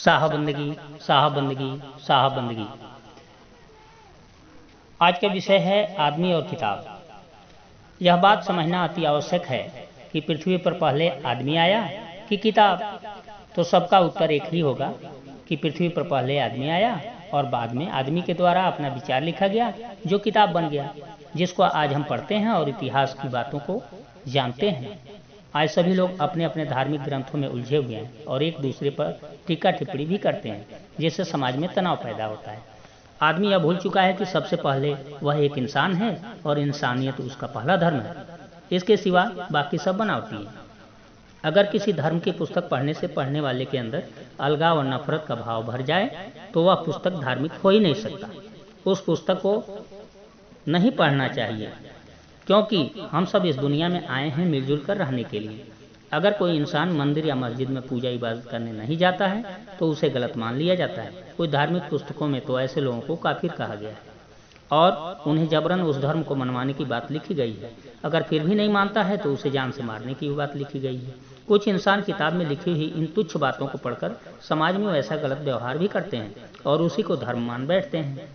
साहबंदगी साहबंदगी साहबंदगी। आज का विषय है आदमी और किताब। यह बात समझना अति आवश्यक है कि पृथ्वी पर पहले आदमी आया कि किताब। तो सबका उत्तर एक ही होगा कि पृथ्वी पर पहले आदमी आया और बाद में आदमी के द्वारा अपना विचार लिखा गया, जो किताब बन गया, जिसको आज हम पढ़ते हैं और इतिहास की बातों को जानते हैं। आज सभी लोग अपने अपने धार्मिक ग्रंथों में उलझे हुए हैं और एक दूसरे पर टीका टिप्पणी भी करते हैं, जिससे समाज में तनाव पैदा होता है। आदमी यह भूल चुका है कि सबसे पहले वह एक इंसान है और इंसानियत उसका पहला धर्म है। इसके सिवा बाकी सब बनावटी है। अगर किसी धर्म की पुस्तक पढ़ने से पढ़ने वाले के अंदर अलगाव और नफरत का भाव भर जाए तो वह पुस्तक धार्मिक हो ही नहीं सकता। उस पुस्तक को नहीं पढ़ना चाहिए, क्योंकि हम सब इस दुनिया में आए हैं मिलजुल कर रहने के लिए। अगर कोई इंसान मंदिर या मस्जिद में पूजा इबादत करने नहीं जाता है तो उसे गलत मान लिया जाता है। कोई धार्मिक पुस्तकों में तो ऐसे लोगों को काफिर कहा गया है और उन्हें जबरन उस धर्म को मनवाने की बात लिखी गई है। अगर फिर भी नहीं मानता है तो उसे जान से मारने की बात लिखी गई है। कुछ इंसान किताब में लिखी हुई इन तुच्छ बातों को पढ़कर समाज में वैसा गलत व्यवहार भी करते हैं और उसी को धर्म मान बैठते हैं।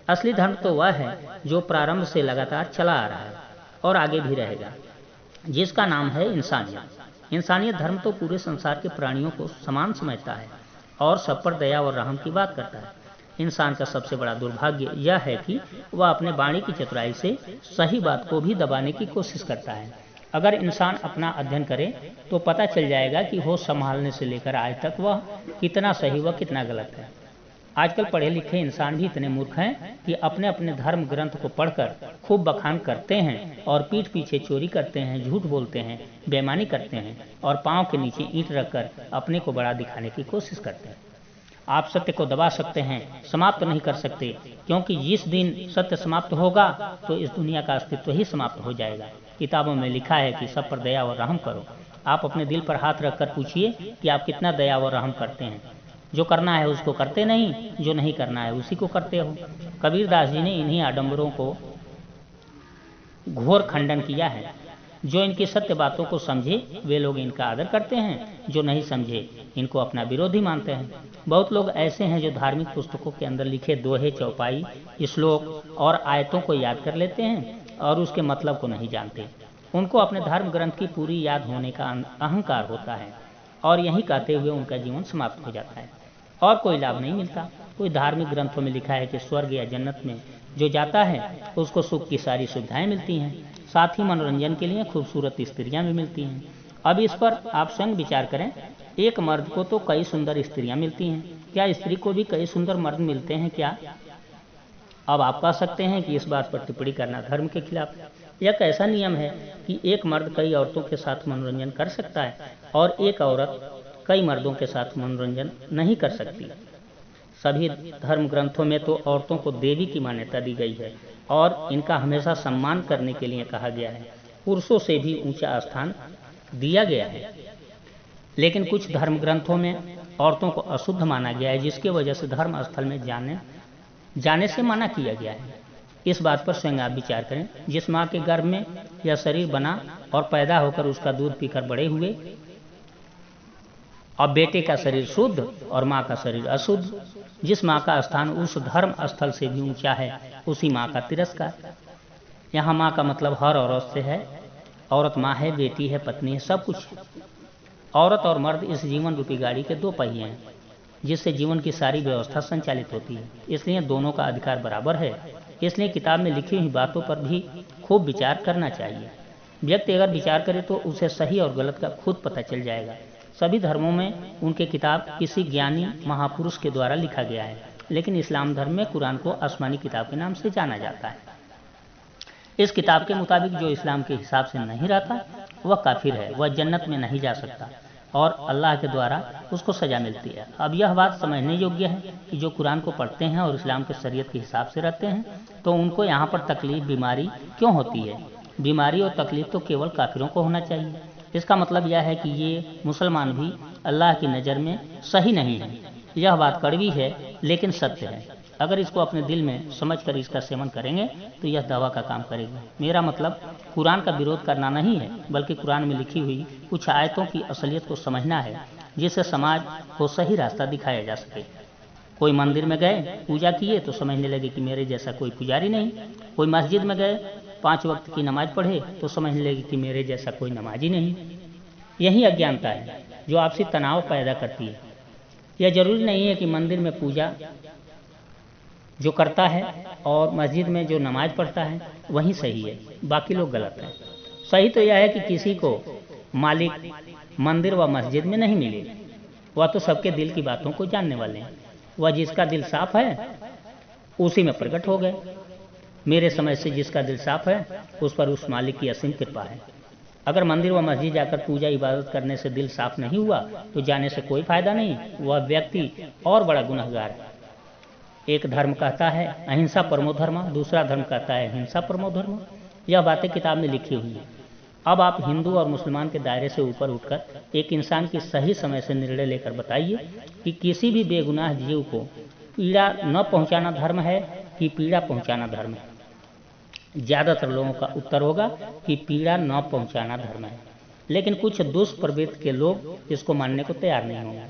असली धर्म तो वह है जो प्रारंभ से लगातार चला आ रहा है और आगे भी रहेगा, जिसका नाम है इंसानियत। इंसानियत धर्म तो पूरे संसार के प्राणियों को समान समझता है और सब पर दया और रहम की बात करता है। इंसान का सबसे बड़ा दुर्भाग्य यह है कि वह अपने वाणी की चतुराई से सही बात को भी दबाने की कोशिश करता है। अगर इंसान अपना अध्ययन करे तो पता चल जाएगा कि होश संभालने से लेकर आज तक वह कितना सही व कितना गलत है। आजकल पढ़े लिखे इंसान भी इतने मूर्ख हैं कि अपने अपने धर्म ग्रंथ को पढ़कर खूब बखान करते हैं और पीठ पीछे चोरी करते हैं, झूठ बोलते हैं, बेईमानी करते हैं और पांव के नीचे ईंट रखकर अपने को बड़ा दिखाने की कोशिश करते हैं। आप सत्य को दबा सकते हैं, समाप्त नहीं कर सकते, क्योंकि जिस दिन सत्य समाप्त होगा तो इस दुनिया का अस्तित्व ही समाप्त हो जाएगा। किताबों में लिखा है कि सब पर दया और रहम करो। आप अपने दिल पर हाथ रखकर पूछिए कि आप कितना दया और रहम करते हैं। जो करना है उसको करते नहीं, जो नहीं करना है उसी को करते हो। कबीरदास जी ने इन्हीं आडंबरों को घोर खंडन किया है। जो इनकी सत्य बातों को समझे वे लोग इनका आदर करते हैं, जो नहीं समझे इनको अपना विरोधी मानते हैं। बहुत लोग ऐसे हैं जो धार्मिक पुस्तकों के अंदर लिखे दोहे, चौपाई, श्लोक और आयतों को याद कर लेते हैं और उसके मतलब को नहीं जानते। उनको अपने धर्म ग्रंथ की पूरी याद होने का अहंकार होता है और यही कहते हुए उनका जीवन समाप्त हो जाता है और कोई लाभ नहीं मिलता। कोई धार्मिक ग्रंथों में लिखा है कि स्वर्ग या जन्नत में जो जाता है उसको सुख की सारी सुविधाएं मिलती हैं, साथ ही मनोरंजन के लिए खूबसूरत स्त्रियां भी मिलती हैं। अब इस पर आप स्वयं विचार करें। एक मर्द को तो कई सुंदर स्त्रियां मिलती हैं, क्या स्त्री को भी कई सुंदर मर्द मिलते हैं क्या? अब आप कह सकते हैं कि इस बात पर टिप्पणी करना धर्म के खिलाफ है। यह कैसा नियम है कि एक मर्द कई औरतों के साथ मनोरंजन कर सकता है और एक औरत कई मर्दों के साथ मनोरंजन नहीं कर सकती? सभी धर्म ग्रंथों में तो औरतों को देवी की मान्यता दी गई है और इनका हमेशा सम्मान करने के लिए कहा गया है। पुरुषों से भी ऊंचा स्थान दिया गया है, लेकिन कुछ धर्म ग्रंथों में औरतों को अशुद्ध माना गया है, जिसकी वजह से धर्म स्थल में जाने से मना किया गया है। इस बात पर स्वयं आप विचार करें। जिस माँ के गर्भ में यह शरीर बना और पैदा होकर उसका दूध पीकर बड़े हुए, और बेटे का शरीर शुद्ध और माँ का शरीर अशुद्ध, जिस माँ का स्थान उस धर्म स्थल से भी ऊंचा है, उसी माँ का तिरस्कार। यहाँ माँ का मतलब हर औरत से है। औरत माँ है, बेटी है, पत्नी है, सब कुछ है। औरत और मर्द इस जीवन रूपी गाड़ी के दो पहिए हैं, जिससे जीवन की सारी व्यवस्था संचालित होती है। इसलिए दोनों का अधिकार बराबर है। इसलिए किताब में लिखी हुई बातों पर भी खूब विचार करना चाहिए। व्यक्ति अगर विचार करे तो उसे सही और गलत का खुद पता चल जाएगा। सभी धर्मों में उनके किताब किसी ज्ञानी महापुरुष के द्वारा लिखा गया है, लेकिन इस्लाम धर्म में कुरान को आसमानी किताब के नाम से जाना जाता है। इस किताब के मुताबिक जो इस्लाम के हिसाब से नहीं रहता वह काफिर है, वह जन्नत में नहीं जा सकता और अल्लाह के द्वारा उसको सजा मिलती है। अब यह बात समझने योग्य है कि जो कुरान को पढ़ते हैं और इस्लाम के शरीयत के हिसाब से रहते हैं तो उनको यहाँ पर तकलीफ, बीमारी क्यों होती है? बीमारी और तकलीफ तो केवल काफिरों को होना चाहिए। इसका मतलब यह है कि ये मुसलमान भी अल्लाह की नज़र में सही नहीं है। यह बात कड़वी है लेकिन सत्य है। अगर इसको अपने दिल में समझकर इसका सेवन करेंगे तो यह दवा का काम करेगा। मेरा मतलब कुरान का विरोध करना नहीं है, बल्कि कुरान में लिखी हुई कुछ आयतों की असलियत को समझना है जिससे समाज को सही रास्ता दिखाया जा सके। कोई मंदिर में गए, पूजा किए तो समझने लगे कि मेरे जैसा कोई पुजारी नहीं। कोई मस्जिद में गए, 5 वक्त की नमाज पढ़े तो समझने लगे कि मेरे जैसा कोई नमाजी नहीं। यही अज्ञानता है जो आपसी तनाव पैदा करती है। यह जरूरी नहीं है कि मंदिर में पूजा जो करता है और मस्जिद में जो नमाज पढ़ता है वही सही है, बाकी लोग गलत हैं। सही तो यह है कि किसी को मालिक मंदिर व मस्जिद में नहीं मिले। वह तो सबके दिल की बातों को जानने वाले हैं। वह जिसका दिल साफ है उसी में प्रकट हो गए। मेरे समझ से जिसका दिल साफ है उस पर उस मालिक की असीम कृपा है। अगर मंदिर व मस्जिद जाकर पूजा इबादत करने से दिल साफ नहीं हुआ तो जाने से कोई फायदा नहीं, वह व्यक्ति और बड़ा गुनहगार है। एक धर्म कहता है अहिंसा परमो धर्म, दूसरा धर्म कहता है हिंसा परमो धर्म। यह बातें किताब में लिखी हुई हैं। अब आप हिंदू और मुसलमान के दायरे से ऊपर उठकर एक इंसान की सही समय से निर्णय लेकर बताइए कि किसी भी बेगुनाह जीव को पीड़ा न पहुंचाना धर्म है कि पीड़ा पहुंचाना धर्म है। ज़्यादातर लोगों का उत्तर होगा कि पीड़ा न पहुंचाना धर्म है, लेकिन कुछ दुष्प्रवृत्ति के लोग इसको मानने को तैयार नहीं होंगे।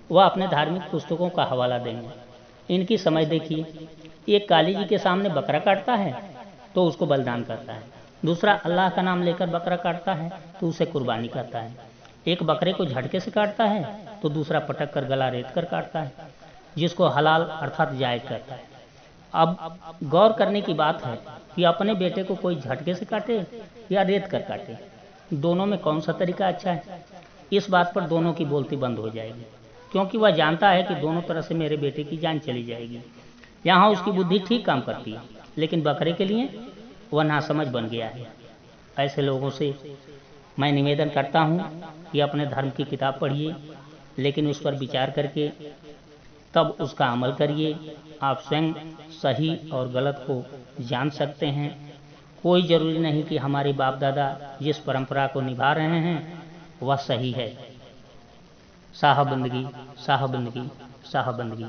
वह अपने धार्मिक पुस्तकों का हवाला देंगे। इनकी समझ देखिए, एक काली जी के सामने बकरा काटता है तो उसको बलिदान करता है, दूसरा अल्लाह का नाम लेकर बकरा काटता है तो उसे कुर्बानी करता है। एक बकरे को झटके से काटता है तो दूसरा पटक कर गला रेत कर काटता है, जिसको हलाल अर्थात जायज करता है। अब गौर करने की बात है कि अपने बेटे को कोई झटके से काटे या रेत कर काटे, दोनों में कौन सा तरीका अच्छा है। इस बात पर दोनों की बोलती बंद हो जाएगी, क्योंकि वह जानता है कि दोनों तरह से मेरे बेटे की जान चली जाएगी। यहाँ उसकी बुद्धि ठीक काम करती है, लेकिन बकरे के लिए वह नासमझ बन गया है। ऐसे लोगों से मैं निवेदन करता हूँ कि अपने धर्म की किताब पढ़िए, लेकिन उस पर विचार करके तब उसका अमल करिए। आप स्वयं सही और गलत को जान सकते हैं। कोई ज़रूरी नहीं कि हमारे बाप दादा जिस परंपरा को निभा रहे हैं वह सही है। साहबंदगी, साहबंदगी, साहबंदगी।